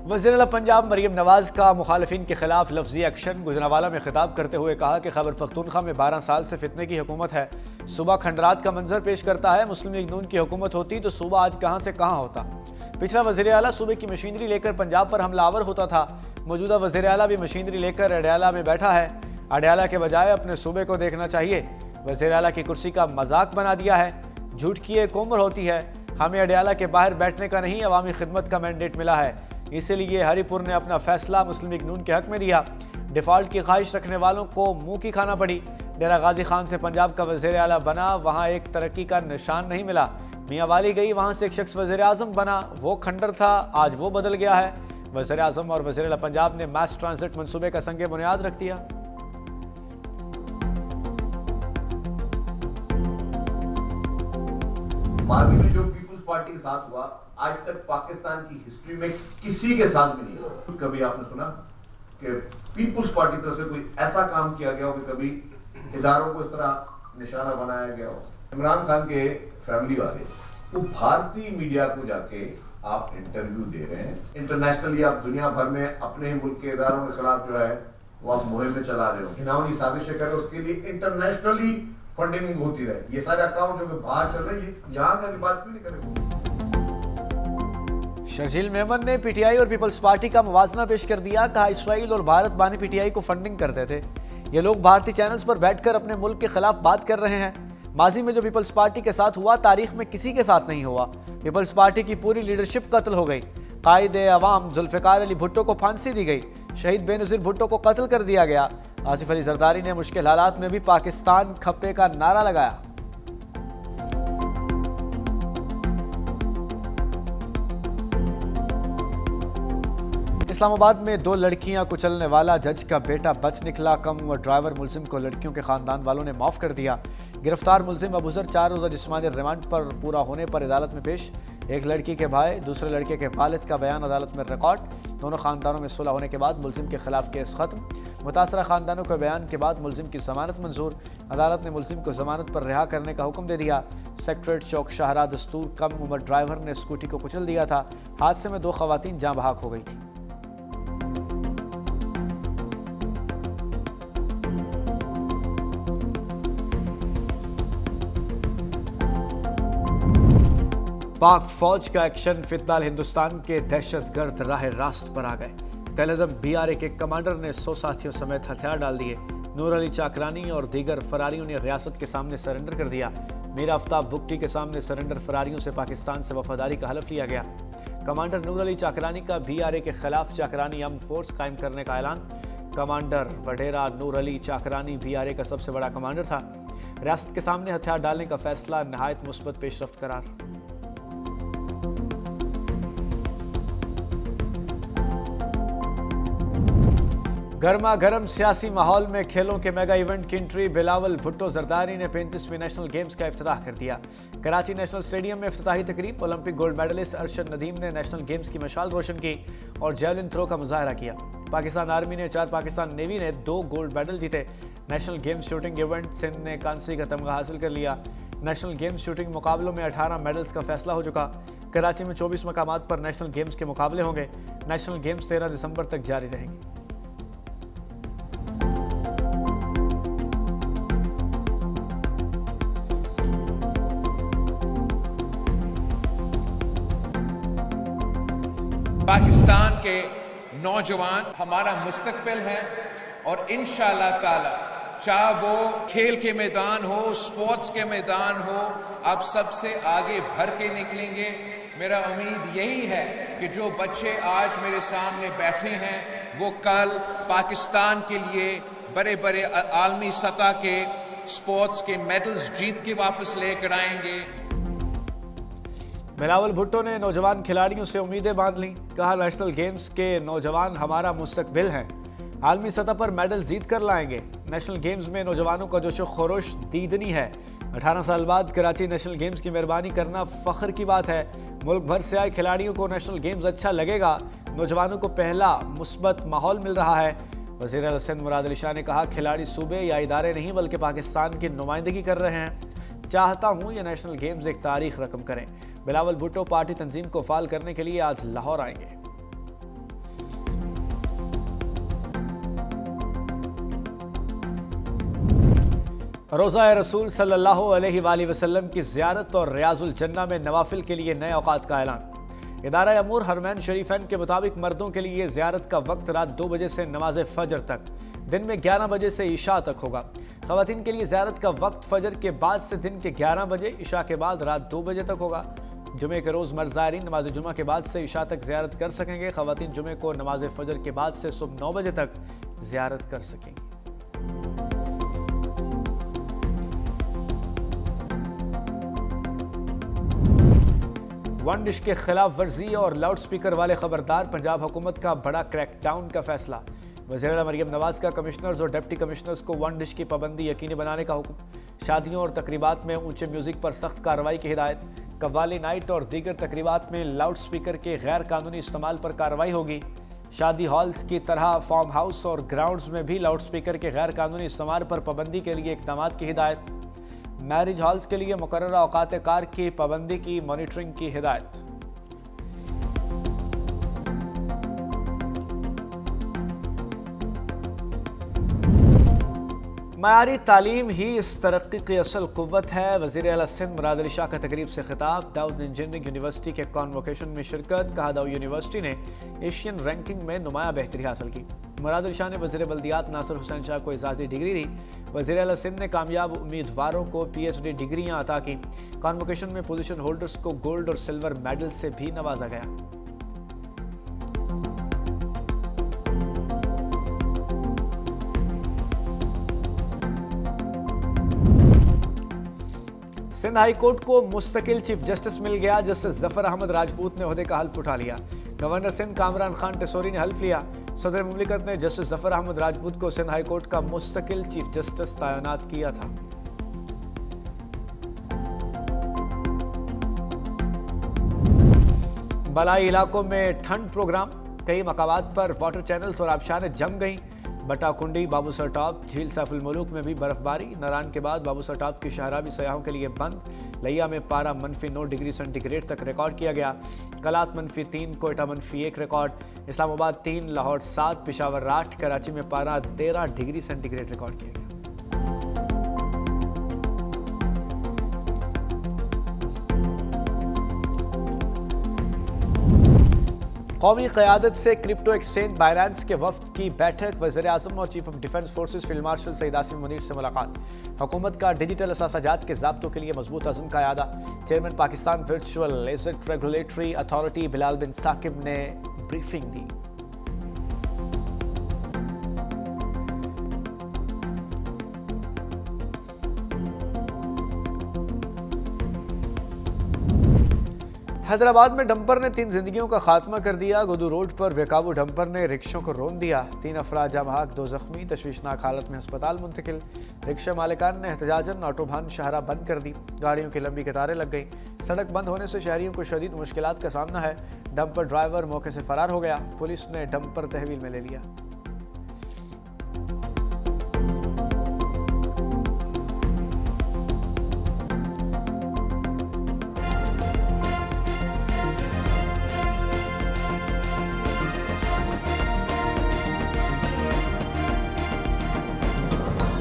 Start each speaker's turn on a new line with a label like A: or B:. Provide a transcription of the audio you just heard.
A: वज़ीर-ए-आला पंजाब मरीम नवाज का मुखालिफिन के खिलाफ लफ्जी एक्शन। गुजरांवाला में खिताब करते हुए कहा कि खैबर पख्तूनख्वा में 12 साल से फितने की हुकूमत है। सूबा खंडरात का मंजर पेश करता है। मुस्लिम लीग नून की हुकूमत होती तो सूबा आज कहां से कहां होता। पिछला वज़ीर-ए-आला सूबे की मशीनरी लेकर पंजाब पर हमलावर होता था। मौजूदा वज़ीर-ए-आला भी मशीनरी लेकर अडयाला में बैठा है। अडयाला के बजाय अपने सूबे को देखना चाहिए। वज़ीर-ए-आला की कुर्सी का मजाक बना दिया है। झूठ की एक उम्र होती है। हमें अडयाला के बाहर बैठने का नहीं, अवामी खिदमत का मैंडेट मिला है। इसीलिए हरिपुर ने अपना फैसला मुस्लिम लीग नून के हक में दिया। डिफॉल्ट की ख्वाहिश रखने वालों को मुंह की खाना पड़ी। डेरा गाजी खान से पंजाब का वज़ीर आला बना, वहाँ एक तरक्की का निशान नहीं मिला। मियाँ वाली गई, वहाँ से एक शख्स वज़ीर आज़म बना, वो खंडर था, आज वो बदल गया है। वज़ीर आज़म और वज़ीर आला पंजाब ने मास ट्रांजिट मनसूबे का संग बुनियाद रख दिया।
B: माजी में जो पीपुल्स पार्टी के साथ हुआ, आज तक पाकिस्तान की हिस्ट्री में किसी के साथ भी नहीं हुआ। कभी आपने सुना कि पीपुल्स पार्टी तरफ से कोई ऐसा काम किया गया हो कि कभी इदारों को इस तरह निशाना बनाया गया हो। इमरान खान के फैमिली वाले वो भारतीय मीडिया को जाके आप इंटरव्यू दे रहे हैं, इंटरनेशनली आप दुनिया भर में अपने ही मुल्क के इदारों के खिलाफ जो है वो आप मुहिम में चला रहे हो, घिनौनी साजिशें कर रहे हो, उसके लिए इंटरनेशनली फंडिंग होती रहे। ये सारे अकाउंट जो बाहर चल रहे हैं, यहाँ का बात क्यों नहीं करेंगे।
A: शर्जील मेमन ने पीटीआई और पीपल्स पार्टी का मुवाजना पेश कर दिया। कहा इसराइल और भारत बानी पीटीआई को फंडिंग करते थे। ये लोग भारतीय चैनल्स पर बैठकर अपने मुल्क के खिलाफ बात कर रहे हैं। माजी में जो पीपल्स पार्टी के साथ हुआ, तारीख में किसी के साथ नहीं हुआ। पीपल्स पार्टी की पूरी लीडरशिप कत्ल हो गई। कायदे अवाम जुल्फ़िकार अली भुट्टो को फांसी दी गई। शहीद बेनज़ीर भुट्टो को कत्ल कर दिया गया। आसिफ अली जरदारी ने मुश्किल हालात में भी पाकिस्तान खप्पे का नारा लगाया। इस्लामाबाद में 2 लड़कियां कुचलने वाला जज का बेटा बच निकला। कम व ड्राइवर मुलजिम को लड़कियों के खानदान वालों ने माफ़ कर दिया। गिरफ्तार मुलजिम अबूजर 4 रोज़ा जिस्मानी रिमांड पर पूरा होने पर अदालत में पेश। एक लड़की के भाई, दूसरे लड़के के वालिद का बयान अदालत में रिकॉर्ड। दोनों खानदानों में सुलह होने के बाद मुलजिम के खिलाफ केस खत्म। मुतासरा खानदानों के बयान के बाद मुलजिम की जमानत मंजूर। अदालत ने मुलजिम को जमानत पर रिहा करने का हुक्म दे दिया। सेक्रेटरीट चौक शाहरा दस्तूर कम उम्र ड्राइवर ने स्कूटी को कुचल दिया था। हादसे में 2 खवातीन जाँ बहक हो गई थी। पाक फौज का एक्शन, फिलहाल हिंदुस्तान के दहशतगर्द राह रास्त पर आ गए। कलदम बीआरए के कमांडर ने 100 साथियों समेत हथियार डाल दिए। नूर अली चाकरानी और दीगर फरारियों ने रियासत के सामने सरेंडर कर दिया। मीर आफ्ताब बुगटी के सामने सरेंडर फरारियों से पाकिस्तान से वफादारी का हलफ लिया गया। कमांडर नूर अली चाकरानी का बीआरए के खिलाफ चाकरानी आर्म्ड फोर्स कायम करने का ऐलान। कमांडर वडेरा नूर अली चाकरानी बीआरए का सबसे बड़ा कमांडर था। रियासत के सामने हथियार डालने का फैसला नहायत मुस्बत पेशरफ्त करार। गर्मा गर्म सियासी माहौल में खेलों के मेगा इवेंट की एंट्री। बिलावल भुट्टो जरदारी ने 35वीं नेशनल गेम्स का इफ्तिताह कर दिया। कराची नेशनल स्टेडियम में इफ्तिताही तकरीब। Olympic gold medalist Arshad Nadeem ने नेशनल गेम्स की मशाल रोशन की और जेवलिन थ्रो का मुजाहरा किया। पाकिस्तान आर्मी ने 4, पाकिस्तान नेवी ने 2 गोल्ड मेडल जीते। National games shooting event Sindh ने कांसी का तमगा हासिल कर लिया। नेशनल गेम्स शूटिंग मुकाबलों में 18 मेडल्स का फैसला हो चुका। कराची में 24 मकामात पर नेशनल गेम्स के मुकाबले होंगे। नेशनल गेम्स 13 दिसंबर तक जारी रहेंगे।
C: पाकिस्तान के नौजवान हमारा मुस्तकबिल है और इंशाअल्लाह ताला चाहे वो खेल के मैदान हो, स्पोर्ट्स के मैदान हो, आप सबसे आगे भर के निकलेंगे। मेरा उम्मीद यही है कि जो बच्चे आज मेरे सामने बैठे हैं वो कल पाकिस्तान के लिए बड़े बड़े आलमी सतह के स्पोर्ट्स के मेडल्स जीत के वापस लेकर आएंगे।
A: बिलावल भुट्टो ने नौजवान खिलाड़ियों से उम्मीदें बांध लीं। कहा नेशनल गेम्स के नौजवान हमारा मुस्तकबिल हैं, आलमी सतह पर मेडल जीत कर लाएंगे। नेशनल गेम्स में नौजवानों का जोशो खरोश दीदनी है। 18 साल बाद कराची नेशनल गेम्स की मेहरबानी करना फख्र की बात है। मुल्क भर से आए खिलाड़ियों को नेशनल गेम्स अच्छा लगेगा। नौजवानों को पहला मुस्बत माहौल मिल रहा है। वज़ीर आला सिंध मुराद अली शाह ने कहा खिलाड़ी सूबे या इदारे नहीं बल्कि पाकिस्तान की नुमाइंदगी कर रहे हैं। चाहता हूँ ये नेशनल गेम्स एक तारीख रकम करें। बिलावल भुट्टो पार्टी तंजीम को फाल करने के लिए आज लाहौर आएंगे। रोज़ा रसूल सल्लल्लाहु अलैहि वसल्लम की ज़ियारत और रियाजुल जन्ना में नवाफिल के लिए नए औकात का ऐलान। इदारा अमूर हरमैन शरीफैन के मुताबिक मर्दों के लिए ज़ियारत का वक्त रात 2 बजे से नमाज फ़जर तक, दिन में 11 बजे से इशा तक होगा। ख़वातीन के लिए ज़ियारत का वक्त फ़जर के बाद से दिन के 11 बजे, इशा के बाद रात 2 बजे तक होगा। जुमे के रोज़ मर्द ज़ायरीन नमाज जुमा के बाद से इशा तक ज़ियारत कर सकेंगे। ख़वातीन जुमे को नमाज फ़जर के बाद से सुबह 9 बजे तक ज़ियारत कर सकेंगे। वन डिश के खिलाफ वर्जी और लाउड स्पीकर वाले खबरदार, पंजाब हुकूमत का बड़ा क्रैकडाउन का फैसला। वज़ीर मरियम नवाज का कमिश्नर्स और डिप्टी कमिश्नर्स को वन डिश की पाबंदी यकीनी बनाने का हुक्म। शादियों और तकरीबात में ऊंचे म्यूजिक पर सख्त कार्रवाई की हिदायत। कव्वाली नाइट और दीगर तकरीबात में लाउड स्पीकर के गैर कानूनी इस्तेमाल पर कार्रवाई होगी। शादी हॉल्स की तरह फार्म हाउस और ग्राउंड्स में भी लाउड स्पीकर के गैर कानूनी इस्तेमाल पर पाबंदी के लिए इक़दाम की हिदायत। मैरिज हॉल्स के लिए मुकर्ररा औकात कार की पाबंदी की मॉनिटरिंग की हिदायत। मयारी तालीम ही इस तरक्की की असल कुव्वत है। वज़ीर आला सिंध मुराद अली शाह का तकरीब से खिताब। दाऊद इंजीनियरिंग यूनिवर्सिटी के कॉन्वोकेशन में शिरकत। कहा दाऊद यूनिवर्सिटी ने एशियन रैंकिंग में नुमाया बेहतरी हासिल की। मुराद अली शाह ने वज़ीर बल्दियात नासिर हुसैन शाह को एजाज़ी डिग्री दी। वज़ीर आला सिंध ने कामयाब उम्मीदवारों को PhD डिग्रियाँ अता की। कॉन्वोकेशन में पोजीशन होल्डर्स को गोल्ड और सिल्वर मेडल से भी नवाजा गया। सिंध हाई कोर्ट को मुस्तकिल चीफ जस्टिस मिल गया। जस्टिस जफर अहमद राजपूत ने ओहदे का हल्फ उठा लिया। गवर्नर सिंध कामरान खान टिसोरी ने हल्फ लिया। सदर मुमलिकत ने जस्टिस जफर अहमद राजपूत को सिंध हाई कोर्ट का मुस्तकिल चीफ जस्टिस तैनात किया था। बलाई इलाकों में ठंड प्रोग्राम। कई मकामात पर वाटर चैनल्स और आबशारें जम गईं। बटाकुंडी, बाबूसर टॉप, झील सैफुल मुलूक में भी बर्फबारी। नारायण के बाद बाबूसर टॉप की शाहरा भी सयाहों के लिए बंद। लिया में पारा -9 डिग्री सेंटीग्रेड तक रिकॉर्ड किया गया। कलात -3, कोयटा -1 रिकॉर्ड। इस्लामाबाद 3, लाहौर 7, पेशावर 8, कराची में पारा 13 डिग्री सेंटीग्रेड रिकॉर्ड किया गया। कौमी क़यादत से क्रिप्टो एक्सचेंज बाइनेंस के वफ्द की बैठक। वज़ीर आज़म और chief of defence forces field marshal Syed Asim Munir से मुलाकात। हुकूमत का डिजिटल असासाजात के ज़ाब्तों के लिए मजबूत अज़्म का यादा। Chairman Pakistan virtual asset regulatory authority Bilal bin Saqib ने ब्रीफिंग दी। हैदराबाद में डंपर ने 3 जिंदगियों का खात्मा कर दिया। गुदू रोड पर बेकाबू डंपर ने रिक्शों को रौंद दिया। 3 अफराद जाम बहक, 2 जख्मी, तशवीशनाक हालत में अस्पताल मुंतकिल। रिक्शा मालिकान ने एहतजाजन ऑटोबान शाहरा बंद कर दी। गाड़ियों की लंबी कतारें लग गईं। सड़क बंद होने से शहरियों को शदीद मुश्किलात का सामना है। डंपर ड्राइवर मौके से फरार हो गया। पुलिस ने डंपर तहवील में ले लिया।